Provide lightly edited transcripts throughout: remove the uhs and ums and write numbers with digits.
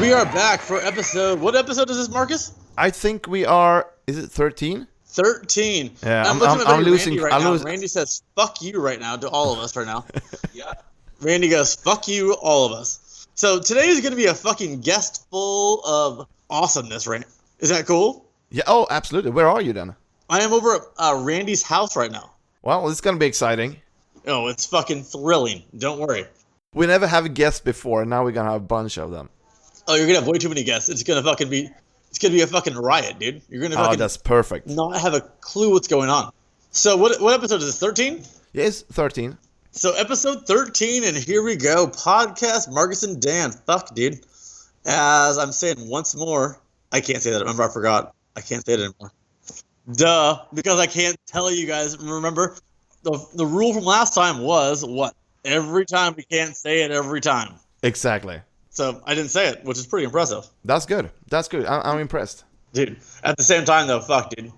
We are back for episode. What episode is this, Marcus? I think we are. Is it 13? 13. Yeah, I'm losing. Randy now. Randy says "fuck you" right now to all of us right now. Yeah. Randy goes "fuck you" all of us. So today is going to be a fucking guest full of awesomeness, right? Is that cool? Yeah. Oh, absolutely. Where are you then? I am over at Randy's house right now. Well, it's gonna be exciting. Oh, it's fucking thrilling. Don't worry. We never have a guest before, and now we're gonna have a bunch of them. Oh, you're gonna have way too many guests. It's gonna be a fucking riot, dude. You're gonna fucking that's perfect. not have a clue what's going on. So what episode is this? 13? Yes, 13. So episode 13, and here we go. Podcast Marcus and Dan. Fuck, dude. As I'm saying once more, I can't say that. Remember, I forgot. I can't say it anymore. Duh, because I can't tell you guys. Remember, the rule from last time was what? Every time we can't say it every time. Exactly. So I didn't say it, which is pretty impressive. That's good. That's good. I'm impressed. Dude, at the same time, though, fuck, dude.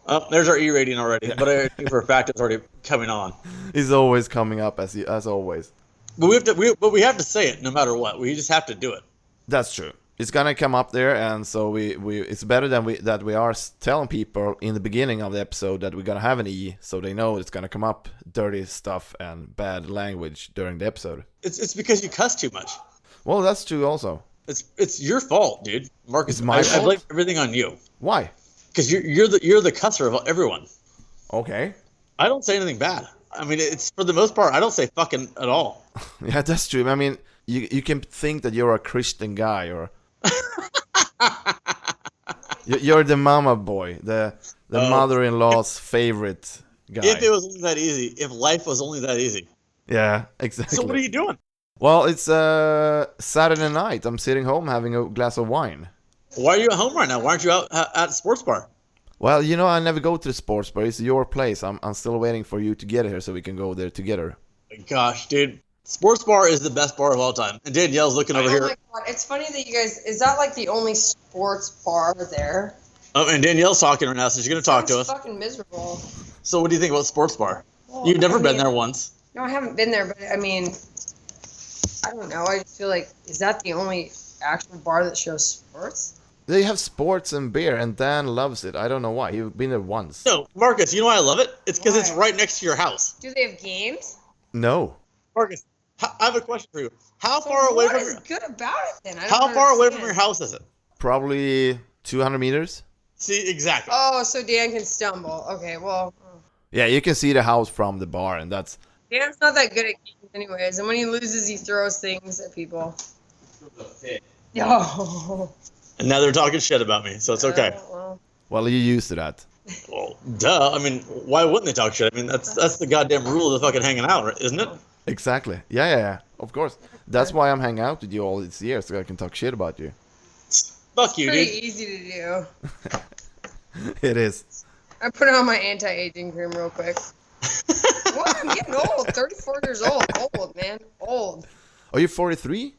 Oh, there's our E rating already, yeah. But I knew for a fact it's already coming on. It's always coming up as always. But we have to say it no matter what. We just have to do it. That's true. It's gonna come up there, and so we it's better that we are telling people in the beginning of the episode that we're gonna have an E, so they know it's gonna come up dirty stuff and bad language during the episode. It's because you cuss too much. Well, that's true also. It's your fault, dude. Marcus, it's my fault? I blame everything on you. Why? Because you're the cusser of everyone. Okay. I don't say anything bad. I mean, it's for the most part, I don't say fucking at all. Yeah, that's true. I mean, you can think that you're a Christian guy or you're the mama boy, the mother-in-law's favorite guy. If it was only that easy, if life was only that easy. Yeah, exactly. So what are you doing? Well, it's Saturday night. I'm sitting home having a glass of wine. Why are you at home right now? Why aren't you out at a sports bar? Well, you know, I never go to the sports bar. It's your place. I'm still waiting for you to get here so we can go there together. Gosh, dude. Sports bar is the best bar of all time. And Danielle's looking over here. Oh my God. It's funny that you guys... Is that like the only sports bar there? Oh, and Danielle's talking right now, so she's going to talk to us. It's fucking miserable. So what do you think about sports bar? Well, You've never been there once. No, I haven't been there, but I mean... I don't know. I just feel like... Is that the only actual bar that shows sports? They have sports and beer, and Dan loves it. I don't know why. You've been there once. No, Marcus, you know why I love it? It's because it's right next to your house. Do they have games? No. Marcus, I have a question for you. How far away from... What is good about it, then? How far away from your house is it? Probably 200 meters. See, exactly. Oh, so Dan can stumble. Okay, well... Yeah, you can see the house from the bar, and that's... Dan's not that good at games anyways, and when he loses, he throws things at people. Oh. And now they're talking shit about me, so it's okay. Well, you used to that. Well, duh. I mean, why wouldn't they talk shit? I mean, that's the goddamn rule of the fucking hanging out, isn't it? Exactly. Yeah. Of course. That's why I'm hanging out with you all these years, so I can talk shit about you. Fuck you, Pretty dude. easy to do. It is. I put on my anti-aging cream real quick. What? I'm getting old. 34 years old. Old, man. Old. Are you 43?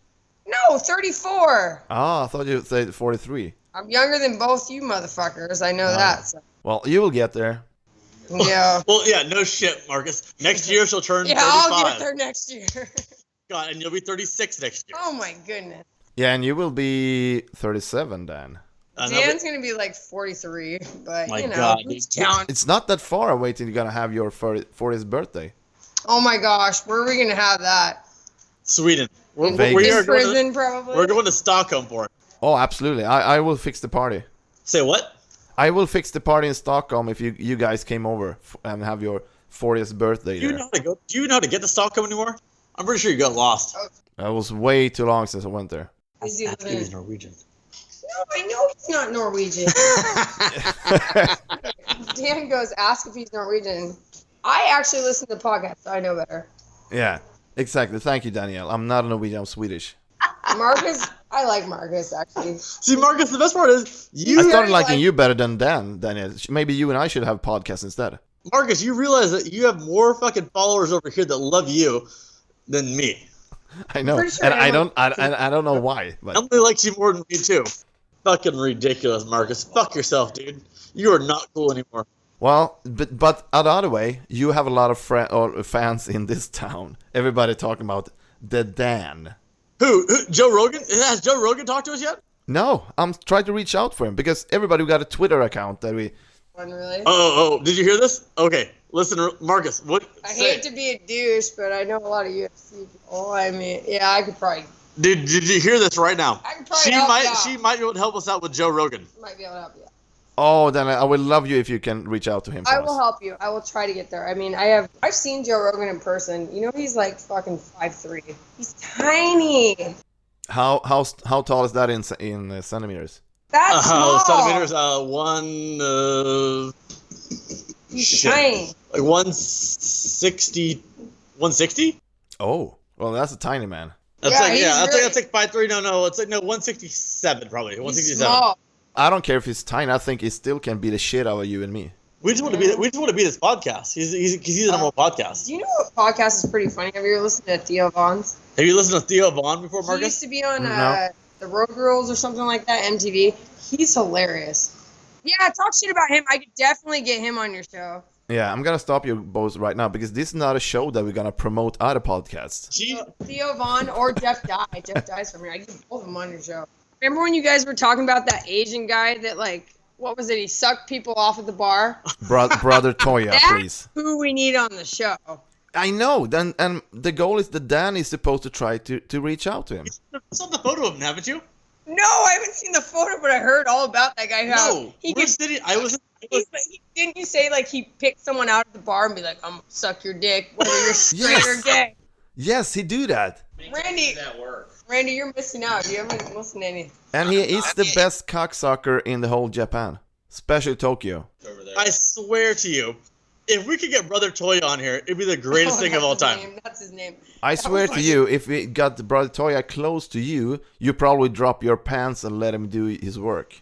No, 34. Ah, I thought you said 43. I'm younger than both you motherfuckers. I know that. So. Well, you will get there. Yeah. Well, yeah, no shit, Marcus. Next year she'll turn 35. I'll get there next year. God, and you'll be 36 next year. Oh my goodness. Yeah, and you will be 37 then. Dan's going to be like 43, but my you know, God, who's counting? It's not that far away till you're going to have your 40th birthday. Oh my gosh, where are we going to have that? Sweden. In Vegas. prison, probably? We're going to Stockholm for it. Oh, absolutely. I will fix the party. Say what? I will fix the party in Stockholm if you guys came over and have your 40th birthday Do you there. know how to go? Do you know how to get to Stockholm anymore? I'm pretty sure you got lost. That was way too long since I went there. Is he Ask him he's Norwegian. No, I know he's not Norwegian. Dan goes, ask if he's Norwegian. I actually listen to the podcast, so I know better. Yeah, exactly. Thank you, Danielle. I'm not a Norwegian, I'm Swedish. Marcus, I like Marcus, actually. See, Marcus, the best part is I started liking you better than Daniel. Maybe you and I should have podcasts instead. Marcus, you realize that you have more fucking followers over here that love you than me. I know, Pretty sure and Emily- I don't know why, but Emily likes you more than me too. Fucking ridiculous, Marcus. Fuck yourself, dude. You are not cool anymore. well, but the other way, you have a lot of fans in this town. Everybody talking about the Dan. Who? Joe Rogan? Has Joe Rogan talked to us yet? No, I'm trying to reach out for him because everybody got a Twitter account that we. One really. Oh, did you hear this? Okay, listen, Marcus. What? I say. hate to be a douche, but I know a lot of UFC people. I mean, yeah, I could probably. Did you hear this right now? I can probably help you out. She might be able to help us out with Joe Rogan. Might be able to help you. Oh, then I would love you if you can reach out to him. I will help you. I will try to get there. I mean, I've seen Joe Rogan in person. You know, he's like fucking 5'3". He's tiny. How tall is that in centimeters? That's small. Centimeters. He's tiny. Like 160. 160? Oh, well, that's a tiny man. That's Yeah, that's like 5'3". No, it's like 167 probably. 167. He's small. I don't care if he's tiny. I think he still can beat the shit out of you and me. We just want to be this podcast. He's the number one podcast. Do you know what podcast is pretty funny? Have you ever listened to Theo Vaughn's? Have you listened to Theo Vaughn before, He Marcus? used to be on No. the Road Girls or something like that, MTV. He's hilarious. Yeah, talk shit about him. I could definitely get him on your show. Yeah, I'm gonna stop you both right now because this is not a show that we're gonna promote other podcasts. Theo Vaughn or Jeff Dye. Jeff Dye's from here. I get both of them on your show. Remember when you guys were talking about that Asian guy that, like, what was it? He sucked people off at the bar? Brother Toya, That's please. who we need on the show. I know. Then and the goal is that Dan is supposed to try to reach out to him. You saw the photo of him, haven't you? No, I haven't seen the photo, but I heard all about that guy. No. We're sitting. Didn't you say, like, he picked someone out at the bar and be like, I'm gonna suck your dick, whether you're straight or gay? Yes, he do that. Randy, you're missing out. You haven't listened to anything. And he is the best cocksucker in the whole Japan, especially Tokyo. I swear to you, if we could get Brother Toya on here, it'd be the greatest thing of all time. That's his name. I swear to you, if we got the Brother Toya close to you, you probably drop your pants and let him do his work.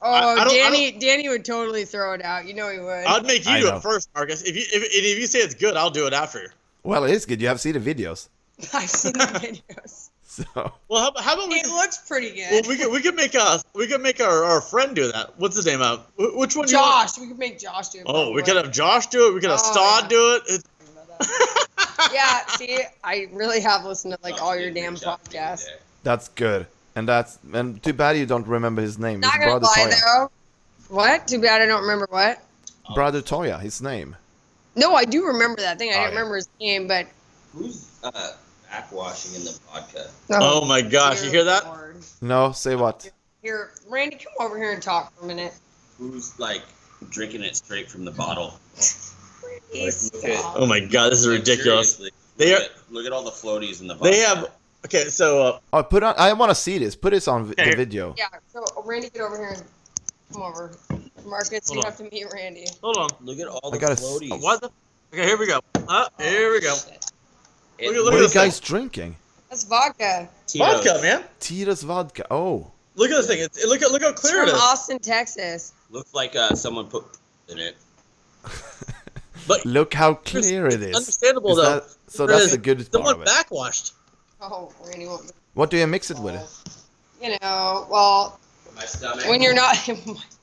Oh, I don't- Danny would totally throw it out. You know he would. I'd make you I do know. it first, Marcus. If you say it's good, I'll do it after. Well, it is good. You have seen the videos. I've seen the videos. So Well, how about we? It looks pretty Well, good. we could make our friend do that. What's his name? Which one? Josh, we could make Josh do it. Oh, we could have Josh do it. We could have Oh, Stod yeah. do it. Yeah, see, I really have listened to, like, all your damn podcasts. that's good. And too bad you don't remember his name. Not It's gonna Brother lie, Toya. though. What? Too bad I don't remember what? Brother Toya, his name. No, I do remember that thing. I Oh, didn't yeah. remember his name, but... Who's backwashing in the vodka? Oh my gosh, you hear that? Lord. No, say what? Here, Randy, come over here and talk for a minute. Who's like drinking it straight from the bottle? He's look at- Oh my god, this is Like, ridiculous. seriously, They look at all the floaties in the vodka. They have. Okay, so Oh, put on. I want to see this. Put this on Okay. the video. Yeah, so Randy, get over here and come over. Marcus, Hold you on. have to meet Randy. hold on. Look at all I the gotta floaties. What the? Okay, here we go. Here we go. It- Look What at are you this guys drinking? That's vodka. Tito's. Vodka, man. Tito's vodka. Oh, Look at this thing. Look how It's clear it from is. Austin, Texas. Looks like someone put in it. But look how clear it is. understandable Is though. that- so that's the good part Someone of it. backwashed. Oh, Randy won't. What do you mix it with? You know, well, My stomach. when you're not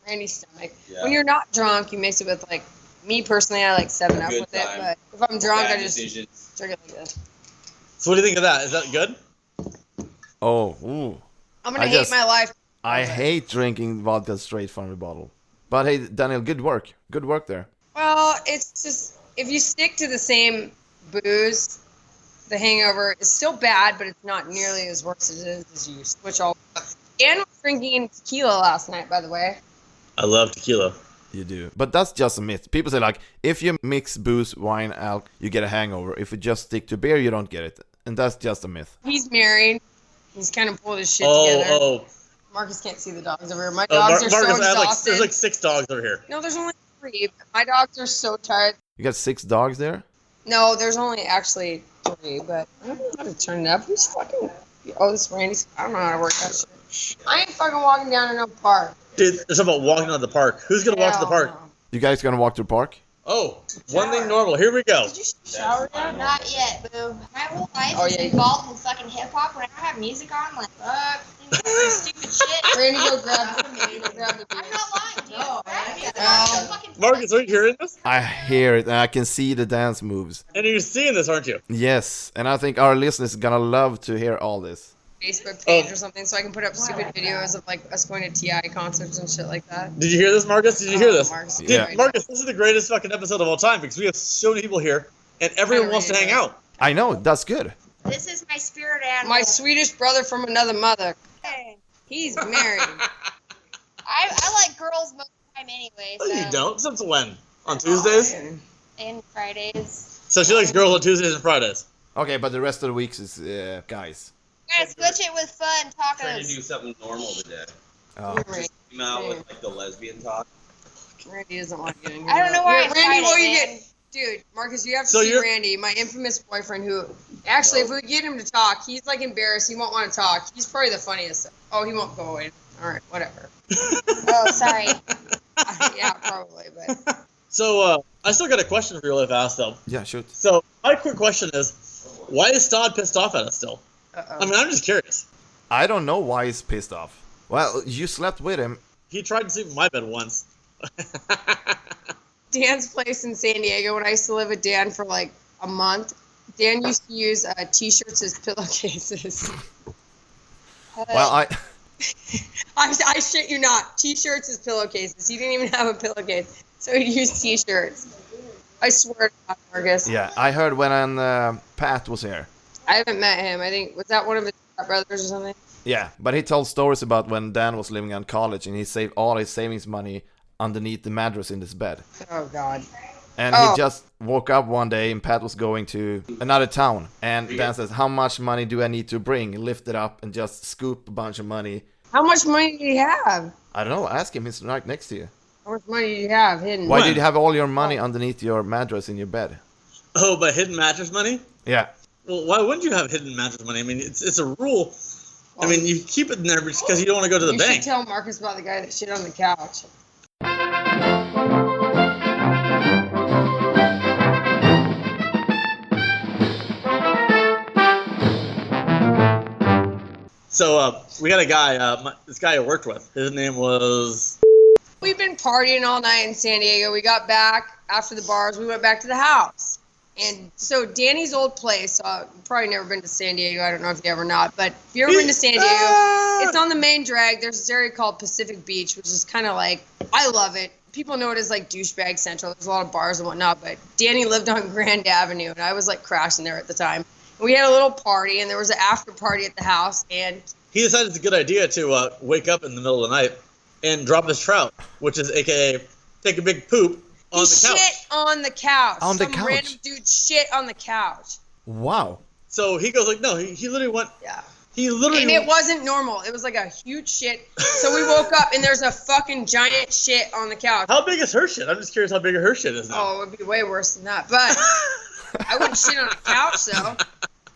Randy's stomach. Yeah. When you're not drunk, you mix it with, like, me personally, I like 7-Up Good with it. time. But if I'm drunk, Bad I just decisions. drink it like this. So what do you think of that? Is that good? Oh, ooh. I'm gonna I hate just- my life. I hate drinking vodka straight from the bottle. But hey, Daniel, good work. Good work there. Well, it's just if you stick to the same booze, the hangover is still bad, but it's not nearly as worse as it is as you switch all up. Dan was drinking tequila last night, by the way. I love tequila. You do. But that's just a myth. People say like, if you mix booze, wine, alcohol, you get a hangover. If you just stick to beer, you don't get it. And that's just a myth. He's married. He's kind of pulled his shit together. Oh, Marcus can't see the dogs over here. My oh. dogs are so Marcus, I have exhausted. there's like 6 dogs over here. No, there's only 3. But my dogs are so tired. You got 6 dogs there? No, there's only actually 3, but I don't know how to turn it up. Who's fucking... Oh, this is Randy's... I don't know how to work that shit. I ain't fucking walking down to no park. Dude, there's something about walking to the park. Who's gonna walk to the Hell park? no. You guys gonna walk to the park? Oh, one thing normal. Here we go. Did you shower yet? Not yet, boo. My whole life Oh, is yeah. involved in fucking hip hop. When I have music on, like stupid shit. Randy, go grab the beer. Go grab the beer. I'm not lying, dude. No, I'm fucking Marcus, are you hearing this? I hear it and I can see the dance moves. And you're seeing this, aren't you? Yes, and I think our listeners are gonna love to hear all this. Facebook page or something, so I can put up stupid videos of like us going to TI concerts and shit like that. Did you hear this, Marcus? Did you hear this? Marcus, Yeah. Marcus, this is the greatest fucking episode of all time because we have so many people here and everyone wants to hang out. I know, that's good. This is my spirit animal. My Swedish brother from another mother. Hey, He's married. I like girls most of the time anyway. No, So. you don't. Since when? On Tuesdays? And Fridays. So she likes girls on Tuesdays and Fridays. Okay, but the rest of the weeks is guys. We're gonna switch it with fun Trying to do tacos. something normal today. Oh. Randy, Came out with like the lesbian talk. Randy doesn't want to get in here. I don't know why Yeah, I Randy, tried what it, you man. get? Dude, Marcus, you have to So see you're- Randy, my infamous boyfriend who, actually, if we get him to talk, he's like embarrassed. He won't want to talk. He's probably the funniest. Oh, he won't go away. All right, whatever. Oh, sorry. Yeah, probably, but So I still got a question for you really fast though. Yeah, shoot. So my quick question is, why is Todd pissed off at us still? uh-oh. I mean, I'm just curious. I don't know why he's pissed off. Well, you slept with him. He tried to sleep in my bed once. Dan's place in San Diego, when I used to live with Dan for like a month, Dan used to use T-shirts as pillowcases. Well, I shit you not. T-shirts as pillowcases. He didn't even have a pillowcase, so he used T-shirts. I swear to God, Marcus. yeah, I heard when Pat was here. I haven't met him. I think, was that one of his brothers or something? Yeah, but he told stories about when Dan was living on college and he saved all his savings money underneath the mattress in his bed. Oh, God. And Oh. he just woke up one day and Pat was going to another town. And Dan says, how much money do I need to bring? Lift it up and just scoop a bunch of money. How much money did he have? I don't know, ask him, he's right next to you. How much money did you have hidden? Why When? did you have all your money underneath your mattress in your bed? Oh, but hidden mattress money? Yeah. Well, why wouldn't you have hidden mattress money? I mean, it's a rule. I mean, you keep it in there because you don't want to go to the You bank. should tell Marcus about the guy that shit on the couch. So we got a guy, this guy I worked with. His name was. We've been partying all night in San Diego. We got back after the bars. We went back to the house. And so Danny's old place, you've probably never been to San Diego. I don't know if you ever not. But if you've ever been to San Diego, it's on the main drag. There's this area called Pacific Beach, which is kind of like, I love it. People know it as like douchebag central. There's a lot of bars and whatnot. But Danny lived on Grand Avenue, and I was like crashing there at the time. And we had a little party, and there was an after party at the house. And He decided it's a good idea to wake up in the middle of the night and drop his trout, which is AKA take a big poop on he the couch. shit on the couch. On the Some couch? random dude shit on the couch. Wow. So he goes like, no, he literally went. Yeah. He literally. And it wasn't normal. It was like a huge shit. So we woke up and there's a fucking giant shit on the couch. How big is her shit? I'm just curious how big her shit is now. Oh, it would be way worse than that. But I wouldn't shit on a couch though.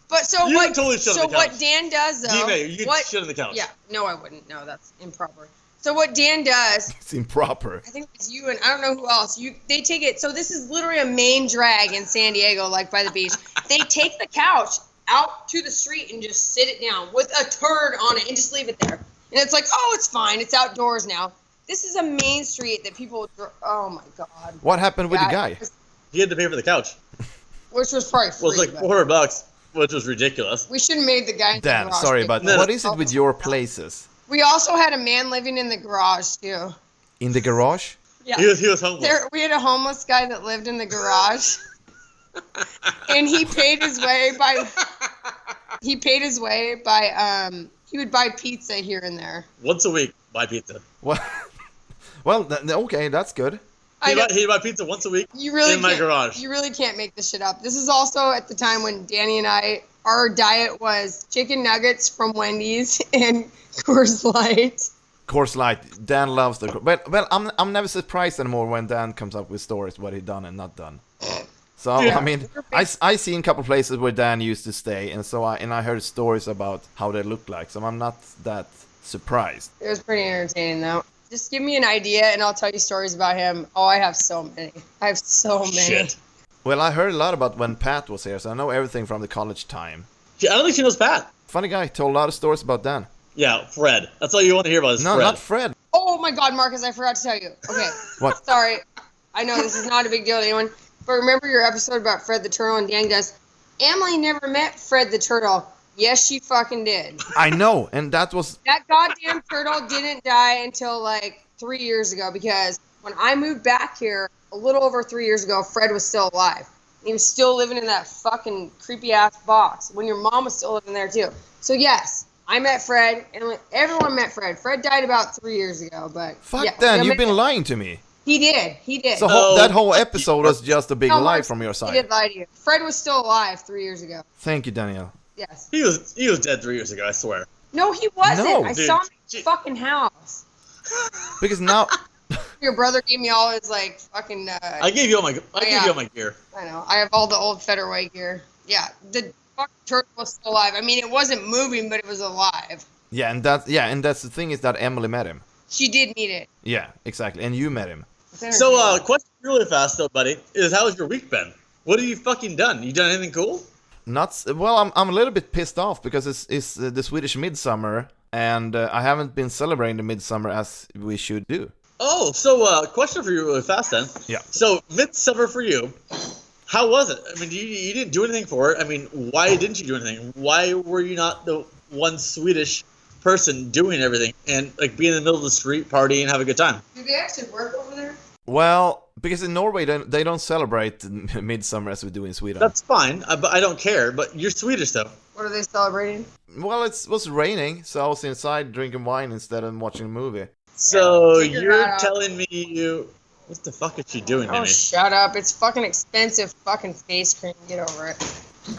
But so You what? would totally shit on so the couch. what Dan does though? D-May, you what? could shit on the couch. Yeah. No, I wouldn't. No, that's improper. So what Dan does? It's improper. I think it's you and I don't know who else. They take it. So this is literally a main drag in San Diego, like by the beach. They take the couch out to the street and just sit it down with a turd on it and just leave it there. And it's like, oh, it's fine. It's outdoors now. This is a main street that people. Oh my god. What happened with the Yeah, guy? He had to pay for the couch. Which was probably free. Well, it's like but $400, which was ridiculous. we should have made the guy. In the Dan, garage sorry, pay but for it. what is it with your places? We also had a man living in the garage too. In the garage? Yeah. He was homeless. We had a homeless guy that lived in the garage, and he paid his way by. He paid his way by. He would buy pizza here and there. Once a week, buy pizza. What? Well, okay, that's good. He'd buy pizza once a week You really in my can't- garage. You really can't make this shit up. This is also at the time when Danny and our diet was chicken nuggets from Wendy's and Coors Light. Course Light. Dan loves the. Well, I'm never surprised anymore when Dan comes up with stories what he done and not done. So Yeah. I mean, I seen a couple places where Dan used to stay, and so I heard stories about how they look like. So I'm not that surprised. It was pretty entertaining though. Just give me an idea and I'll tell you stories about him. Oh, I have so many. I have so many. Shit. Well, I heard a lot about when Pat was here, so I know everything from the college time. I don't think she knows Pat. Funny guy, told a lot of stories about Dan. Yeah, Fred. That's all you want to hear about is No, Fred. not Fred. Oh my God, Marcus, I forgot to tell you. Okay. What? Sorry. I know this is not a big deal to anyone, but remember your episode about Fred the Turtle and Dan goes, Emily never met Fred the Turtle. Yes, she fucking did. I know, and that was That goddamn turtle didn't die until like 3 years ago because when I moved back here a little over 3 years ago, Fred was still alive. He was still living in that fucking creepy ass box when your mom was still living there too. So yes, I met Fred, and everyone met Fred. Fred died about 3 years ago, but fuck. yeah, Dan, I you've met- been lying to me. He did. So that whole episode was just a big No, lie Mark, from your He side. did lie to you. Fred was still alive 3 years ago. Thank you, Danielle. Yes. He was dead 3 years ago. I swear. No, he wasn't. No, I dude. saw him in his fucking house. Because now, Your brother gave me all his like fucking. I gave you all my gear. I know. I have all the old Federway gear. Yeah, the fucking turtle was still alive. I mean, it wasn't moving, but it was alive. and that's the thing is that Emily met him. She did meet it. Yeah, exactly, and you met him. It's So, entertaining. question really fast though, buddy, is how's your week been? What have you fucking done? You done anything cool? Well, I'm a little bit pissed off because it's the Swedish midsummer, and I haven't been celebrating the midsummer as we should do. Oh, so question for you really fast then. Yeah. So midsummer for you, how was it? I mean, you didn't do anything for it. I mean, why didn't you do anything? Why were you not the one Swedish person doing everything and like be in the middle of the street, party, and have a good time? Do they actually work over there? Well, because in Norway they don't celebrate midsummer as we do in Sweden. That's fine, but I don't care. But you're Swedish though. What are they celebrating? Well, it was raining, so I was inside drinking wine instead of watching a movie. So Take your you're hat off. telling me what the fuck is she doing, Oh, Minnie? shut up. It's fucking expensive fucking face cream. Get over it.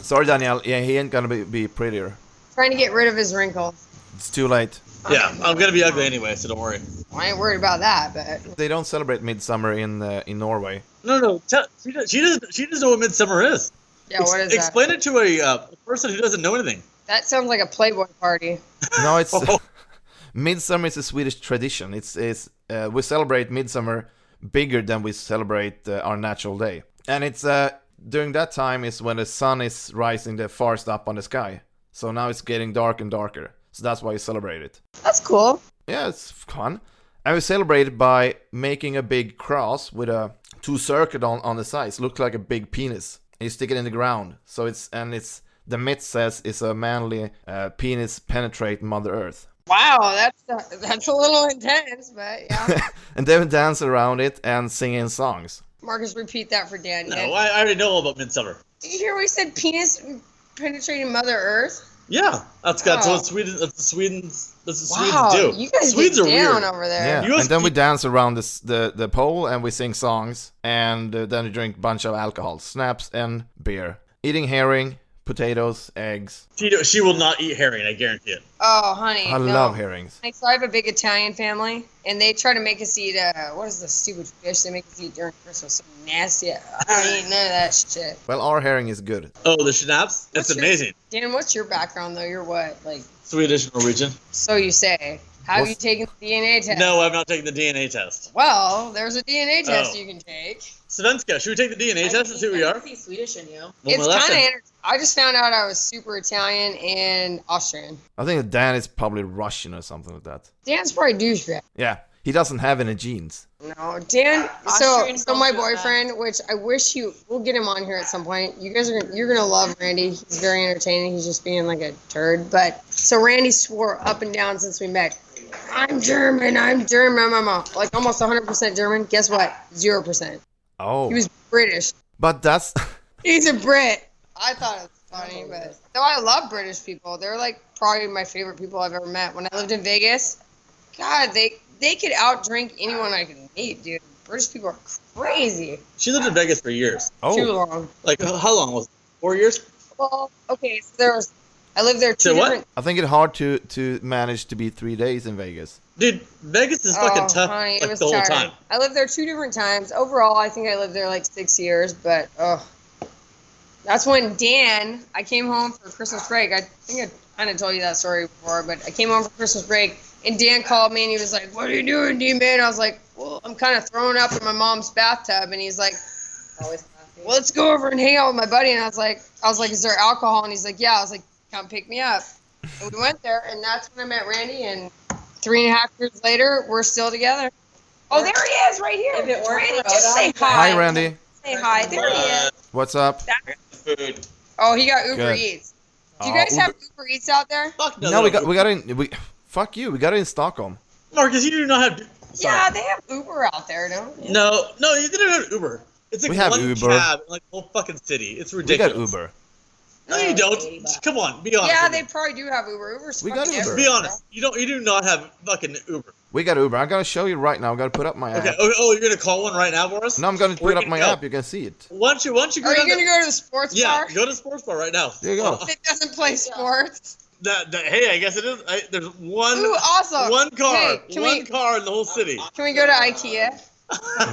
Sorry, Danielle. Yeah, he ain't gonna be prettier. Trying to get rid of his wrinkles. It's too late. Yeah, I'm gonna be ugly anyway, so don't worry. I ain't worried about that, but They don't celebrate midsummer in Norway. No. She doesn't know what midsummer is. yeah, what is that? Explain it to a person who doesn't know anything. That sounds like a Playboy party. No, it's midsummer is a Swedish tradition. It's we celebrate midsummer bigger than we celebrate our natural day, and it's during that time is when the sun is rising the farthest up on the sky. So now it's getting dark and darker. So that's why you celebrate it. That's cool. Yeah, it's fun. And we celebrate it by making a big cross with two circles on the sides. Look like a big penis. And you stick it in the ground. So it's the myth says it's a manly penis penetrate Mother Earth. Wow, that's a little intense, but yeah. And then we dance around it and sing in songs. Marcus, repeat that for Dan. No, Dan. I already know all about midsummer. Did you hear we said penis penetrating Mother Earth? Yeah, that's Oh. what Swedes Wow, do. you guys Swedes get are down weird. over there. Yeah, You and then we speak- dance around the pole and we sing songs. And then we drink a bunch of alcohol, snaps and beer. Eating herring, potatoes, eggs. She will not eat herring, I guarantee it. Oh, honey. I no. love herrings. Like, so I have a big Italian family, and they try to make us eat, what is the stupid fish they make us eat during Christmas? So nasty. I don't eat none of that shit. Well, our herring is good. Oh, the schnapps? It's What's your- amazing. Dan, what's your background, though? You're what? Like, Swedish, Norwegian. so you say. Have you taken the DNA test? No, I've not taken the DNA test. Well, there's a DNA test Oh. you can take. Svenska, should we take the DNA test and see who we I are? can see Swedish in you. Well, It's my last kind of. time- I just found out I was super Italian and Austrian. I think that Dan is probably Russian or something like that. Dan's probably douchebag. Yeah, he doesn't have any genes. No, Dan. Austrian So my culture, boyfriend, which I wish we'll get him on here at some point. You're gonna love Randy. He's very entertaining. He's just being like a turd. But so Randy swore up and down since we met. I'm German. I'm like almost 100% German. Guess what? 0%. Oh, He was British. but that's He's a Brit. I thought it was funny, but though I love British people. They're like probably my favorite people I've ever met. When I lived in Vegas, God, they could outdrink anyone I could meet, dude. British people are crazy. She lived in Vegas for years. Too oh. long. Like, how long was it? 4 years? Well, okay, so I lived there two So what? different. I think it's hard to manage to be 3 days in Vegas. Dude, Vegas is fucking tough honey, it like was the whole tiring. time. I lived there 2 different times. Overall, I think I lived there like 6 years, but that's when I came home for Christmas break. I think I kind of told you that story before, but I came home for Christmas break, and Dan called me, and he was like, "What are you doing, D-Man?" I was like, "Well, I'm kind of throwing up in my mom's bathtub," and he's like, Always laughing. "Well, let's go over and hang out with my buddy." And I was like, "Is there alcohol?" And he's like, "Yeah." I was like, "Come pick me up." And we went there, and that's when I met Randy, and 3.5 years later, we're still together. Oh, there he is, right here. If it weren't Randy, for just say Rhoda, hi. Hi, Randy. Say hi. There he is. What's up? Food. Oh, he got Uber Good. Eats. Do you guys have Uber Eats out there? Fuck no. No, they we don't. got it in. Fuck you. We got it in Stockholm. Marcus, you do not have. Sorry. Yeah, they have Uber out there, don't they? No, you didn't have Uber. It's like We have one Uber. cab in like the whole fucking city. It's We ridiculous. got Uber. No, you don't. Come on, be honest. Yeah, with they me. probably do have Uber. Uber's We got fucking Uber. everywhere, Be honest. You do not have fucking Uber. We got Uber. I'm gonna show you right now. I'm gonna put up my app. Okay. Oh, you're gonna call one right now for us? No, I'm gonna Where put up you my gonna app. You can see it. Why don't you bro. go Are down you gonna go to the sports Yeah, bar? go to the sports bar right now. There you go. It doesn't play sports. Hey, I guess it is. There's one Ooh, awesome. one car. Hey, can one we car in the whole city. can we go to IKEA?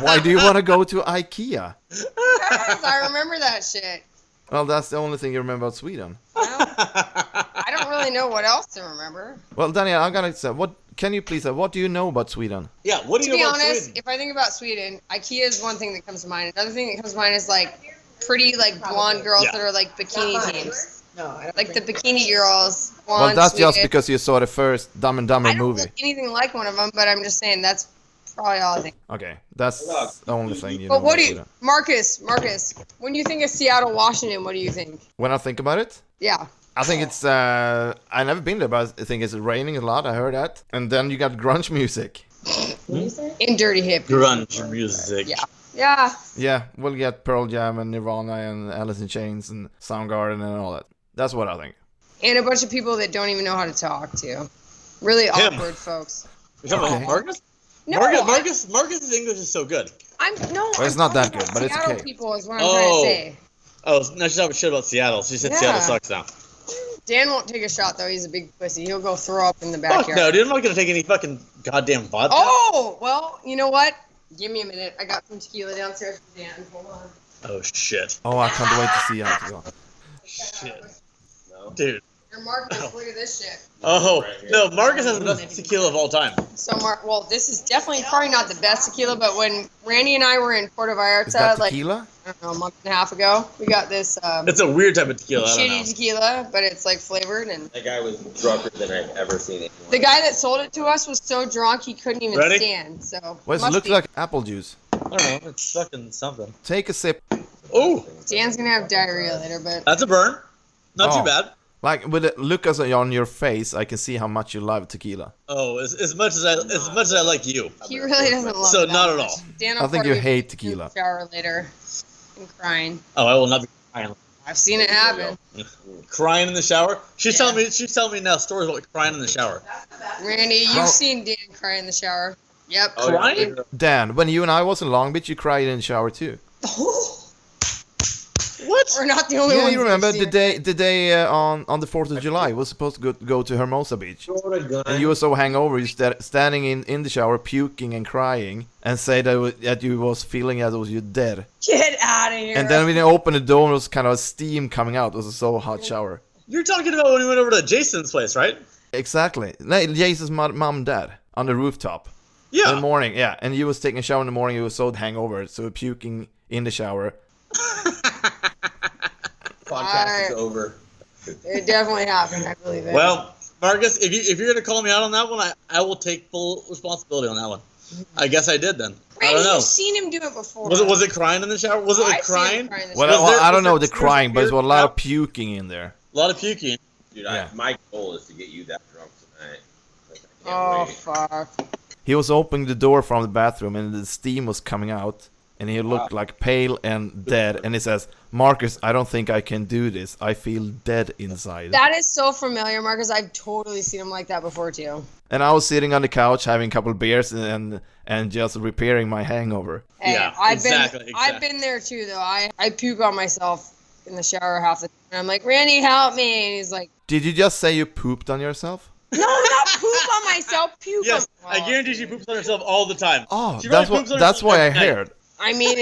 Why do you want to go to IKEA? Because I remember that shit. Well, that's the only thing you remember about Sweden. I don't really know what else to remember. Well, Daniel, I'm gonna say, what can you please say? What do you know about Sweden? Yeah, what do To you be know about honest, Sweden? if I think about Sweden, IKEA is one thing that comes to mind. Another thing that comes to mind is like pretty like blonde girls Yeah. that are like bikini teams. No, I don't Like the think bikini girls. Well, Blonde, that's just Swedish. because you saw the first Dumb and Dumber I don't movie. look anything like one of them, but I'm just saying that's probably all I think. Okay, that's the only thing you know But what about do you, Sweden. Marcus? When you think of Seattle, Washington, what do you think? When I think about it, Yeah. I think it's I never been there, but I think it's raining a lot. I heard that, and then you got grunge music. In Dirty Hip. Grunge music. Yeah. Yeah. Yeah, we'll get Pearl Jam and Nirvana and Alice in Chains and Soundgarden and all that. That's what I think. And a bunch of people that don't even know how to talk to. Really awkward folks. You're talking Okay. about Marcus? No, Marcus's English is so good. I'm no. Well, it's I'm not that talking good, about but it's Seattle okay. people is what I'm trying to say. Oh, no, she's talking shit about Seattle. She said Seattle Yeah. sucks now. Dan won't take a shot though. He's a big pussy. He'll go throw up in the Fuck backyard. no, dude. I'm not gonna take any fucking goddamn vodka. Oh well, you know what? Give me a minute. I got some tequila downstairs for Dan. Hold on. Oh shit. Oh, I can't wait to see how it goes. Shit. No. Dude. Your Marcus, look at this shit. Oh no, Marcus has the best tequila of all time. So well, this is definitely probably not the best tequila, but when Randy and I were in Puerto Is Vallarta, that like tequila? I don't know, a month and a half ago, we got this It's a weird type of tequila. I don't shitty know. tequila, but it's like flavored. And That guy was drunker than I've ever seen anyone. the guy that sold it to us was so drunk he couldn't even Ready? stand. So Well, it must looks be- like apple juice. I don't know. It's fucking something. Take a sip. Oh, Dan's gonna have diarrhea later, but that's a burn. Not Oh. too bad. Like with the look on your face, I can see how much you love tequila. Oh, as much as I like you. he really doesn't love So it that not at much. all. Dan I will think probably you be hate in tequila. the shower later and crying. Oh, I will not be crying. I've seen it happen. Crying in the shower. She's Yeah. telling me now stories about crying in the shower. Randy, you've Well- seen Dan cry in the shower. Yep. Oh, Crying? Dan, when you and I was in Long Beach, you cried in the shower too. What? We're not the only Yeah, ones. you that remember have the seen it. day on the 4th of July, we were supposed to go to Hermosa Beach. And you were so hangover, you standing in the shower, puking and crying, and say that you was feeling that was you dead. Get out of here. And then when you opened the door, it was kind of steam coming out. It was a so hot shower. You're talking about when we went over to Jason's place, right? Exactly. Jason's mom and dad on the rooftop in the Yeah. morning. Yeah, and you was taking a shower in the morning. You was so hangover, so puking in the shower. Podcast is over. It definitely happened. I believe it. Well, Marcus, if you're gonna call me out on that one, I will take full responsibility on that one. I guess I did then. I Randy, don't know. you've seen him do it before. Was it crying in the shower? Was it like I've seen him crying? cry in the Well, shower. Was there- I don't was know there- the crying, but was there's a there lot of crowd? puking in there. A lot of puking. Dude, Yeah. my goal is to get you that drunk tonight. Like, I Oh can't wait. fuck! He was opening the door from the bathroom, and the steam was coming out, and he looked like pale and dead. And he says, "Marcus, I don't think I can do this. I feel dead inside." That is so familiar, Marcus. I've totally seen him like that before too. And I was sitting on the couch having a couple of beers and just repairing my hangover. Hey, Yeah, I've exactly. I've been there too though. I puke on myself in the shower half the time. And I'm like, Randy, help me, and he's like, Did you just say you pooped on yourself? No, not poop on myself. Puke. Yes, on I guarantee she poops on herself all the time. Oh, She that's probably poops on that's herself why I every night. heard. I mean,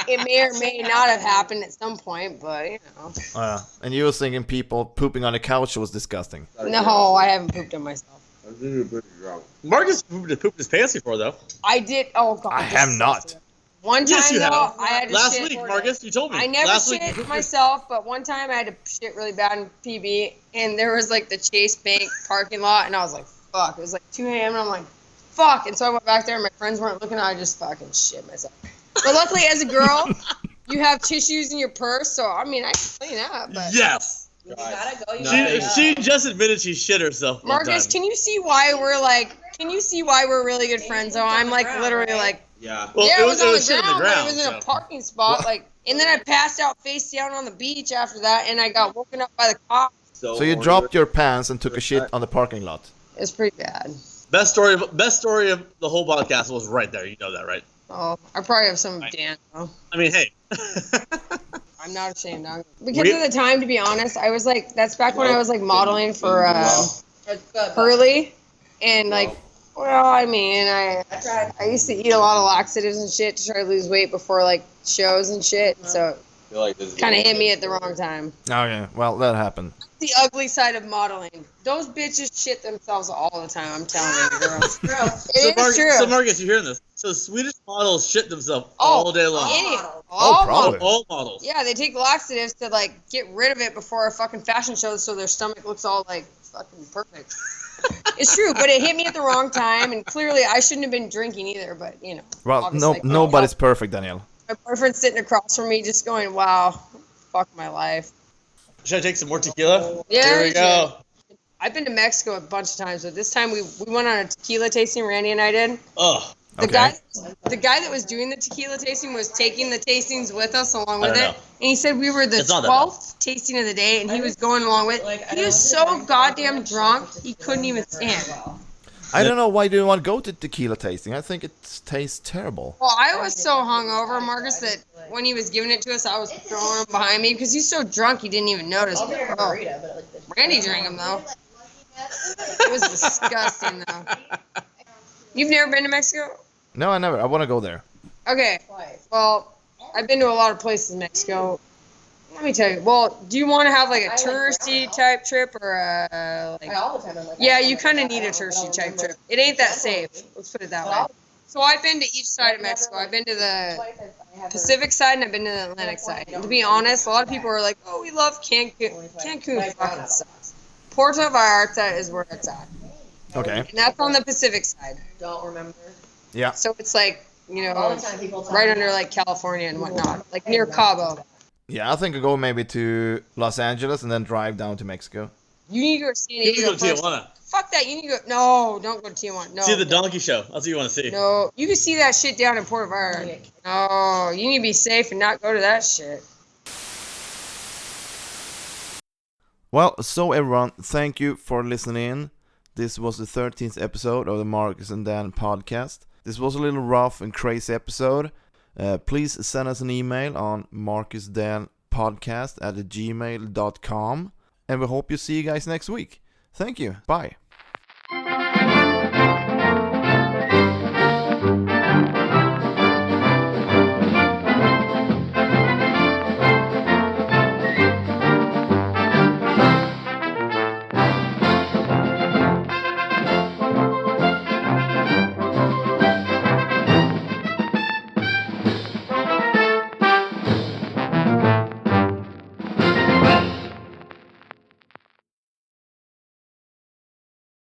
it may or may not have happened at some point, but you know. And you were thinking people pooping on the couch was disgusting. No, I haven't pooped on myself. I'm really pretty drunk. Marcus pooped his pants before though. I did. Oh god. I have not. One time Yes, you though, have. I had to Last shit. week, Marcus, you told me. I never Last week you shit pooped myself, but one time I had to shit really bad in PB, and there was like the Chase Bank parking lot, and I was like, fuck. It was like 2 a.m., and I'm like, fuck. And so I went back there, and my friends weren't looking, I just fucking shit myself. But luckily, as a girl, you have tissues in your purse, so I mean, I can clean up. But Yes. You gotta go. You No, gotta She go. just admitted she shit herself. one Marcus, time. can you see why we're really good friends? Though I'm like literally like, Yeah. Well, yeah, it was on the shit ground, in the ground. but it was in a so. parking spot. Like, and then I passed out face down on the beach after that, and I got woken up by the cops. So you dropped your pants and took a shit on the parking lot. It was pretty bad. Best story of the whole podcast was right there. You know that, right? Oh, I probably have some of Dan. Though. I mean, hey. I'm not ashamed. Because of the time, to be honest, I was like, that's back when I was like modeling for It's good. Hurley, and like, well, I mean, I used to eat a lot of laxatives and shit to try to lose weight before like shows and shit. So I feel like this is kind of hit me at the wrong time. Okay, well, that happened. The ugly side of modeling. Those bitches shit themselves all the time. I'm telling you, girls. It is true. So Marcus, you hearing this? So Swedish models shit themselves Oh, all day long. Idiot. Oh, All probably. models. All models. Yeah, they take laxatives to like get rid of it before a fucking fashion show, so their stomach looks all like fucking perfect. It's true, but it hit me at the wrong time, and clearly I shouldn't have been drinking either. But you know, Well, obviously I can't nobody's help. perfect, Daniel. My boyfriend's sitting across from me, just going, "Wow, fuck my life." Should I take some more tequila? Yeah, Here we you go. I've been to Mexico a bunch of times, but this time we went on a tequila tasting. Randy and I did. Oh, The Okay. guy that was doing the tequila tasting was taking the tastings with us along I with don't it, know. and he said we were the It's not that 12th tasting of the day, and he was going along with. He was so goddamn drunk he couldn't even stand. I don't know why you want to go to tequila tasting. I think it tastes terrible. Well, I was so hungover, Marcus, that when he was giving it to us, I was throwing him behind me because he's so drunk he didn't even notice. Oh, Randy drank him though. It was disgusting though. You've never been to Mexico? No, I never. I want to go there. Okay. Well, I've been to a lot of places in Mexico. Let me tell you. Well, do you want to have like a touristy type trip or a like? Yeah, you kind of need a touristy type trip. It ain't that safe. Let's put it that way. So I've been to each side of Mexico. I've been to the Pacific side and I've been to the Atlantic side. And to be honest, a lot of people are like, "Oh, we love Cancun." Cancun fucking sucks. Puerto Vallarta is where it's at, Okay. and that's on the Pacific side. Don't remember. Yeah. So it's like, you know, All the time people tell right me. under like California and whatnot, like near Cabo. Yeah, I think I'll go maybe to Los Angeles and then drive down to Mexico. You need to go to San you need to Diego go to first. Tijuana. Fuck that. You need to go. No, don't go to Tijuana. No. See the donkey show. That's what you want to see. No, you can see that shit down in Puerto Vallarta. No, you need to be safe and not go to that shit. Well, so everyone, thank you for listening. This was the 13th episode of the Marcus and Dan podcast. This was a little rough and crazy episode. Please send us an email on marcusdanpodcast@gmail.com, and we hope you see you guys next week. Thank you. Bye.